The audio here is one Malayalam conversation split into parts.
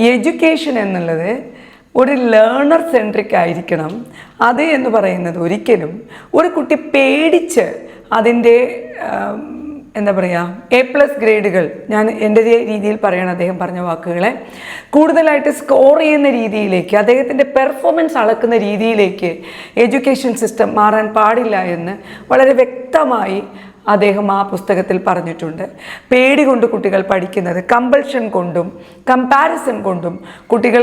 എഡ്യൂക്കേഷൻ എന്നുള്ളത് ഒരു ലേണർ സെൻട്രിക് ആയിരിക്കണം. അത് എന്ന് പറയുന്നത് ഒരിക്കലും ഒരു കുട്ടി പേടിച്ച് അതിൻ്റെ എന്താ പറയുക A+ ഗ്രേഡുകൾ, ഞാൻ എൻ്റെ രീതിയിൽ പറയണം അദ്ദേഹം പറഞ്ഞ വാക്കുകളെ, കൂടുതലായിട്ട് സ്കോർ ചെയ്യുന്ന രീതിയിലേക്ക്, അദ്ദേഹത്തിൻ്റെ പെർഫോമൻസ് അളക്കുന്ന രീതിയിലേക്ക് എഡ്യൂക്കേഷൻ സിസ്റ്റം മാറാൻ പാടില്ല എന്ന് വളരെ വ്യക്തമായി അദ്ദേഹം ആ പുസ്തകത്തിൽ പറഞ്ഞിട്ടുണ്ട്. പേടി കൊണ്ട് കുട്ടികൾ പഠിക്കുന്നത്, കമ്പൾഷൻ കൊണ്ടും കമ്പാരിസൺ കൊണ്ടും കുട്ടികൾ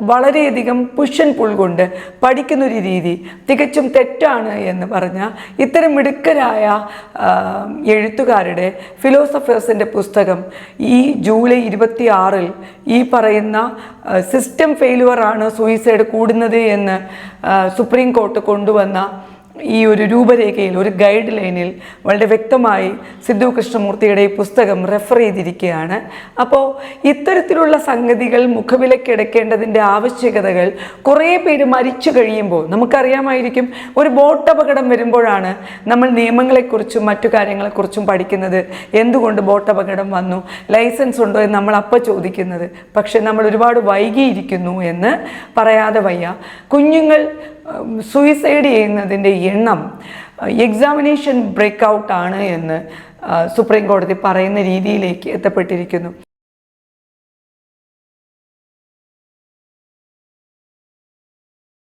വളരെയധികം പുഷ് ആൻഡ് പുൾ കൊണ്ട് പഠിക്കുന്നൊരു രീതി തികച്ചും തെറ്റാണ് എന്ന് പറഞ്ഞ ഇത്തരം മിടുക്കരായ എഴുത്തുകാരുടെ, ഫിലോസഫേഴ്സിൻ്റെ പുസ്തകം ഈ ജൂലൈ 26 ഈ പറയുന്ന സിസ്റ്റം ഫെയിലുവറാണ് സൂയിസൈഡ് കൂടുന്നത് എന്ന് സുപ്രീം കോർട്ട് കൊണ്ടുവന്ന ഈ ഒരു രൂപരേഖയിൽ, ഒരു ഗൈഡ് ലൈനിൽ വളരെ വ്യക്തമായി സിദ്ധു കൃഷ്ണമൂർത്തിയുടെ ഈ പുസ്തകം റെഫർ ചെയ്തിരിക്കുകയാണ്. അപ്പോൾ ഇത്തരത്തിലുള്ള സംഗതികൾ മുഖവിലക്കെടുക്കേണ്ടതിൻ്റെ ആവശ്യകതകൾ, കുറേ പേര് മരിച്ചു കഴിയുമ്പോൾ നമുക്കറിയാമായിരിക്കും. ഒരു ബോട്ട് അപകടം വരുമ്പോഴാണ് നമ്മൾ നിയമങ്ങളെക്കുറിച്ചും മറ്റു കാര്യങ്ങളെക്കുറിച്ചും പഠിക്കുന്നത്. എന്തുകൊണ്ട് ബോട്ട് അപകടം വന്നു, ലൈസൻസ് ഉണ്ടോ എന്ന് നമ്മൾ അപ്പോൾ ചോദിക്കുന്നത്. പക്ഷെ നമ്മൾ ഒരുപാട് വൈകിയിരിക്കുന്നു എന്ന് പറയാതെ വയ്യ. കുഞ്ഞുങ്ങൾ സൂയിസൈഡ് ചെയ്യുന്നതിൻ്റെ എണ്ണം എക്സാമിനേഷൻ ബ്രേക്ക് ഔട്ട് ആണ് എന്ന് സുപ്രീം കോടതി പറയുന്ന രീതിയിലേക്ക് എത്തപ്പെട്ടിരിക്കുന്നു.